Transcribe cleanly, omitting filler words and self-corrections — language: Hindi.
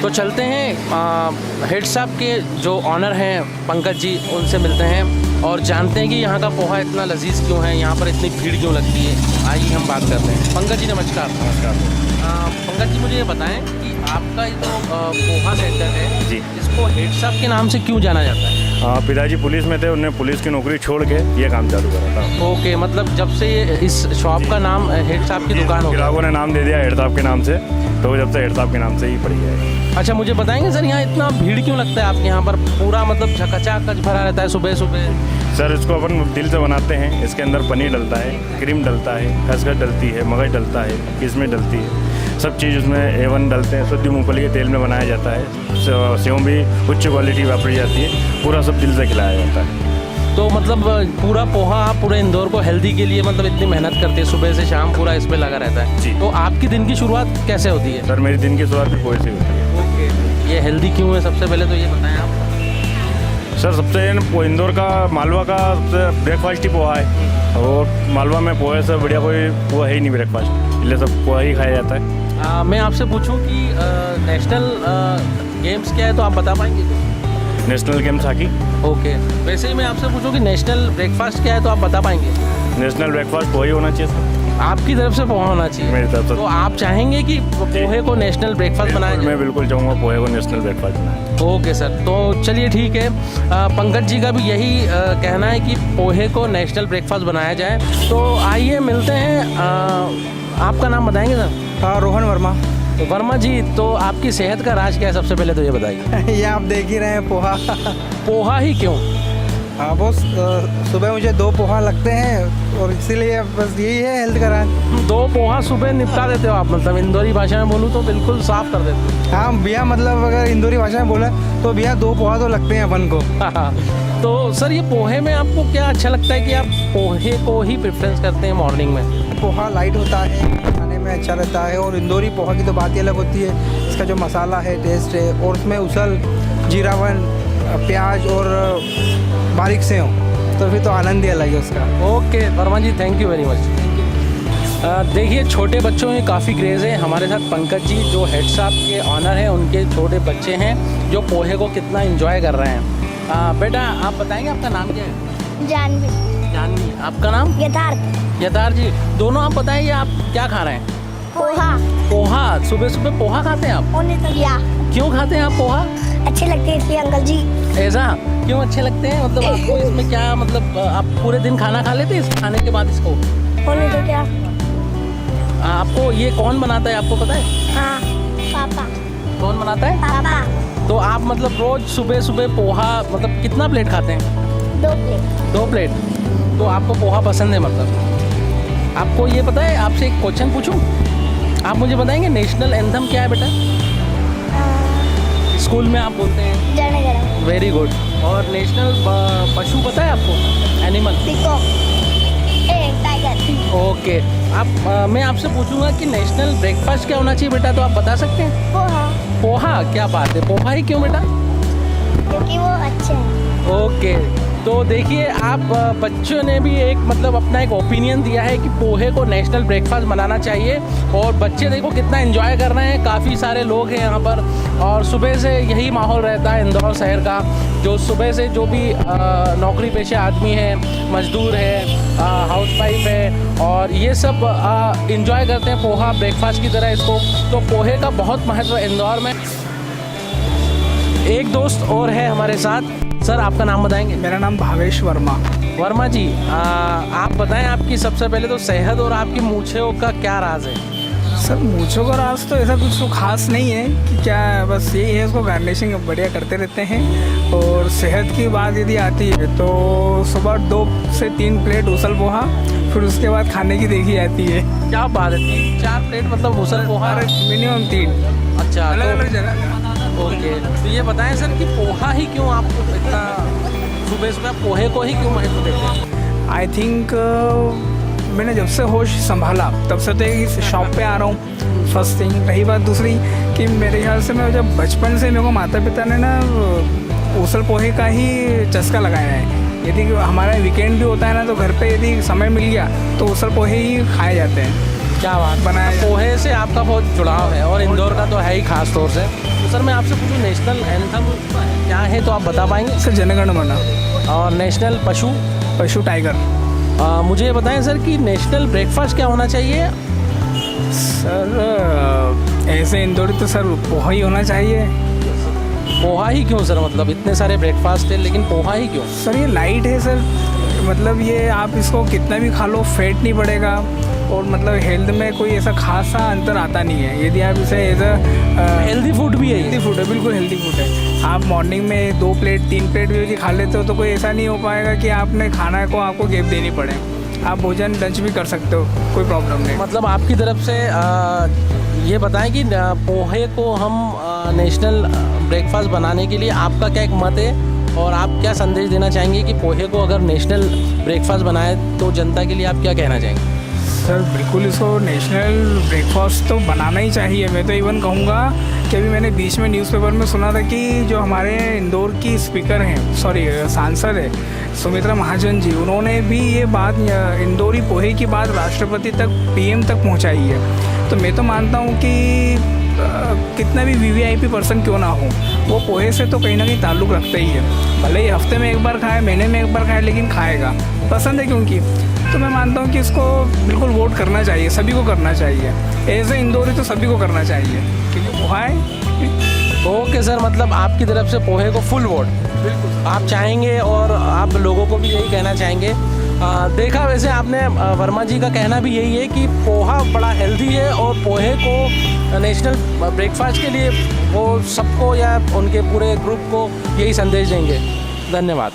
तो चलते हैं हेड साहब के जो ऑनर हैं पंकज जी, उनसे मिलते हैं और जानते हैं कि यहाँ का पोहा इतना लजीज क्यों है, यहाँ पर इतनी भीड़ क्यों लगती है। आइए हम बात करते हैं। पंकज जी नमस्कार। पंकज जी मुझे ये बताएं कि आपका ये जो पोहा सेंटर है जी, इसको हेड साहब के नाम से क्यों जाना जाता है? पिताजी पुलिस में थे, उन्होंने पुलिस की नौकरी छोड़ के ये काम चालू करा था। ओके, मतलब जब से ये इस शॉप का नाम हेड साहब की दुकान हो गई, ग्राहकों ने नाम दे दिया हेड साहब के नाम से, तो जब से हेड साहब के नाम से ही पड़ी है। अच्छा मुझे बताएंगे सर यहाँ इतना भीड़ क्यों लगता है आपके यहाँ पर? पूरा मतलब झकाचक भरा रहता है सुबह सुबह। सर इसको अपन दिल से बनाते हैं, इसके अंदर पनीर डलता है, क्रीम डलता है, खसखस डलती है, मगज डलता है, किशमिश डलती है, सब चीज़ उसमें A1 डलते हैं। शुद्ध मूंगफली के तेल में बनाया जाता है, सेव भी उच्च क्वालिटी वापरी जाती है, पूरा सब दिल से खिलाया जाता है। तो मतलब पूरा पोहा आप पूरे इंदौर को हेल्दी के लिए मतलब इतनी मेहनत करते हैं, सुबह से शाम पूरा इस पे लगा रहता है जी। तो आपकी दिन की शुरुआत कैसे होती है? सर मेरी दिन की शुरुआत भी पोहे से होती है। ओके, ये हेल्दी क्यों है सबसे पहले तो ये बताएं आप। सर सबसे इंदौर का मालवा का सबसे ब्रेकफास्ट ही पोहा है, और मालवा में पोहे से बढ़िया कोई पोहा है ही नहीं ब्रेकफास्ट, इसलिए सब पोहा ही खाया जाता है। मैं आपसे पूछूं कि नेशनल गेम्स क्या है तो आप बता पाएंगे? National games hockey. ओके, वैसे ही मैं आपसे पूछूं कि नेशनल ब्रेकफास्ट क्या है तो आप बता पाएंगे? नेशनल ब्रेकफास्ट पोहा ही होना चाहिए सर, आपकी तरफ से पोहा होना चाहिए मेरी तरफ से। तो आप चाहेंगे कि पोहे को नेशनल ब्रेकफास्ट बनाया जाए? मैं बिल्कुल चाहूँगा पोहे को नेशनल ब्रेकफास्ट बनाए। ओके सर, तो चलिए ठीक है। पंकज जी का भी यही कहना है कि पोहे को नेशनल ब्रेकफास्ट बनाया जाए। तो आइए मिलते हैं। आपका नाम बताएंगे सर? रोहन वर्मा। तो वर्मा जी, तो आपकी सेहत का राज क्या है सबसे पहले तो ये बताइए। ये आप देख ही रहे हैं पोहा। पोहा ही क्यों? हाँ बस, सुबह मुझे 2 पोहा लगते हैं और इसीलिए बस यही है हेल्थ का राज। 2 पोहा सुबह निपटा देते हो आप, मतलब इंदौरी भाषा में बोलूँ तो बिल्कुल साफ कर देते हाँ भैया, मतलब अगर इंदौरी भाषा में बोला तो भैया 2 पोहा तो लगते हैं अपन को। हो। तो सर ये पोहे में आपको क्या अच्छा लगता है कि आप पोहे को ही प्रेफरेंस करते हैं मॉर्निंग में? पोहा लाइट होता है, खाने में अच्छा रहता है, और इंदौरी पोहा की तो बात ही अलग होती है। इसका जो मसाला है, टेस्ट है, और उसमें उसल, जीरावन, प्याज और बारीक से हो तो फिर तो आनंद ही अलग है उसका। Okay Verma ji, thank you very much. देखिए छोटे बच्चों में काफ़ी क्रेज़ है। हमारे साथ पंकज जी जो हेड साहब के ऑनर हैं, उनके छोटे बच्चे हैं जो पोहे को कितना एंजॉय कर रहे हैं। बेटा आप बताएंगे आपका नाम क्या है? जानवी। जानवी। आपका नाम? यथार्थ। यथार्थ जी। दोनों आप बताइए आप क्या खा रहे हैं? पोहा। पोहा? सुबह सुबह पोहा खाते हैं आप? या क्यों खाते हैं आप पोहा? अच्छे लगते हैं इसलिए अंकल जी। ऐसा क्यों अच्छे लगते हैं? मतलब आपको इसमें क्या, मतलब आप पूरे दिन खाना खा लेते हैं इस खाने के बाद इसको? होने तो क्या। आपको ये कौन बनाता है आपको पता है? हाँ पापा। कौन बनाता है? पापा। तो आप मतलब रोज सुबह सुबह पोहा मतलब कितना प्लेट खाते हैं? 2 प्लेट। 2 प्लेट। तो आपको पोहा पसंद है मतलब? आपको ये पता है, आपसे एक क्वेश्चन पूछूं? आप मुझे बताएंगे नेशनल एंथम क्या है बेटा? स्कूल में आप बोलते हैं। जन गण। Very good. और नेशनल पशु पता है आपको? एनिमल? पीकॉक। टाइगर। ओके। आप मैं आपसे पूछूंगा कि नेशनल ब्रेकफास्ट क्या होना चाहिए बेटा, तो आप बता सकते हैं? पोहा। पोहा? क्या बात है, पोहा ही क्यों बेटा? क्योंकि वो अच्छे हैं। ओके, तो देखिए आप बच्चों ने भी एक मतलब अपना एक ओपिनियन दिया है कि पोहे को नेशनल ब्रेकफास्ट बनाना चाहिए, और बच्चे देखो कितना एंजॉय कर रहे हैं। काफ़ी सारे लोग हैं यहाँ पर, और सुबह से यही माहौल रहता है इंदौर शहर का। जो सुबह से जो भी नौकरी पेशे आदमी है, मजदूर है, हाउसवाइफ है, और ये सब एंजॉय करते हैं पोहा ब्रेकफास्ट की तरह इसको। तो पोहे का बहुत महत्व इंदौर में। एक दोस्त और है हमारे साथ। सर आपका नाम बताएंगे? मेरा नाम भावेश वर्मा। वर्मा जी, आप बताएं आपकी सबसे पहले तो सेहत और आपकी मूंछों का क्या राज है? सर मूंछों का राज तो ऐसा कुछ तो खास नहीं है कि क्या, बस यही है, उसको गार्निशिंग बढ़िया करते रहते हैं। और सेहत की बात यदि आती है तो सुबह 2 से 3 प्लेट उसल पोहा, फिर उसके बाद खाने की देखी जाती है। क्या बात है, 3-4 प्लेट मतलब उसल पोहा? मिनिमम 3। अच्छा, अलग अलग जगह। ओके, तो ये बताएं सर कि पोहा ही क्यों आपको इतना सुबह सुबह पोहे को ही क्यों महत्व देते हैं? आई थिंक मैंने जब से होश संभाला तब से तो इस शॉप पे आ रहा हूँ, फर्स्ट थिंग। रही बात दूसरी कि मेरे ख्याल से मैं जब बचपन से मेरे को माता पिता ने ना उसल पोहे का ही चस्का लगाया है। यदि हमारा वीकेंड भी होता है ना, तो घर पे यदि समय मिल गया तो उसल पोहे ही खाए जाते हैं। क्या बात बनाया पोहे से आपका बहुत जुड़ाव है, और इंदौर का तो है ही खास तौर से। तो सर मैं आपसे पूछूं नेशनल एंथम क्या है तो आप बता पाएंगे? सर जनगण मन, और नेशनल पशु? पशु टाइगर। मुझे ये बताएं सर कि नेशनल ब्रेकफास्ट क्या होना चाहिए? सर ऐसे इंदौरी तो सर पोहा ही होना चाहिए। पोहा ही क्यों सर? मतलब इतने सारे ब्रेकफास्ट है लेकिन पोहा ही क्यों? सर ये लाइट है सर, मतलब ये आप इसको कितना भी खा लो फैट नहीं बढ़ेगा और मतलब हेल्थ में कोई ऐसा खासा अंतर आता नहीं है यदि आप इसे एज हेल्दी फूड भी है ये? हेल्दी फूड है, बिल्कुल हेल्दी फूड है। आप मॉर्निंग में 2 प्लेट 3 प्लेट भी यदि खा लेते हो तो कोई ऐसा नहीं हो पाएगा कि आपने खाना को आपको गैप देनी पड़े। आप भोजन लंच भी कर सकते हो, कोई प्रॉब्लम नहीं। मतलब आपकी तरफ से ये बताएं कि पोहे को हम नेशनल ब्रेकफास्ट बनाने के लिए आपका क्या एक मत है और आप क्या संदेश देना चाहेंगे कि पोहे को अगर नेशनल ब्रेकफास्ट बनाए तो जनता के लिए आप क्या कहना चाहेंगे? सर बिल्कुल इसको नेशनल ब्रेकफास्ट तो बनाना ही चाहिए। मैं तो इवन कहूँगा कि अभी मैंने बीच में न्यूज़पेपर में सुना था कि जो हमारे इंदौर की स्पीकर हैं सांसद है सुमित्रा महाजन जी, उन्होंने भी ये बात इंदौरी पोहे की बात राष्ट्रपति तक PM तक पहुँचाई है। तो मैं तो मानता हूँ कि कितना भी VVIP पर्सन क्यों ना हो वो पोहे से तो कहीं ना कहीं ताल्लुक़ रखता ही है। भले ही हफ्ते में एक बार खाए, महीने में एक बार खाए, लेकिन खाएगा, पसंद है क्योंकि। तो मैं मानता हूँ कि इसको बिल्कुल वोट करना चाहिए, सभी को करना चाहिए। एज ए इंदौरी तो सभी को करना चाहिए क्योंकि पोहा है। ओके सर, मतलब आपकी तरफ से पोहे को फुल वोट बिल्कुल आप चाहेंगे और आप लोगों को भी यही कहना चाहेंगे। देखा वैसे आपने वर्मा जी का कहना भी यही है कि पोहा बड़ा हेल्दी है और पोहे को नेशनल ब्रेकफास्ट के लिए वो सबको या उनके पूरे ग्रुप को यही संदेश देंगे। धन्यवाद।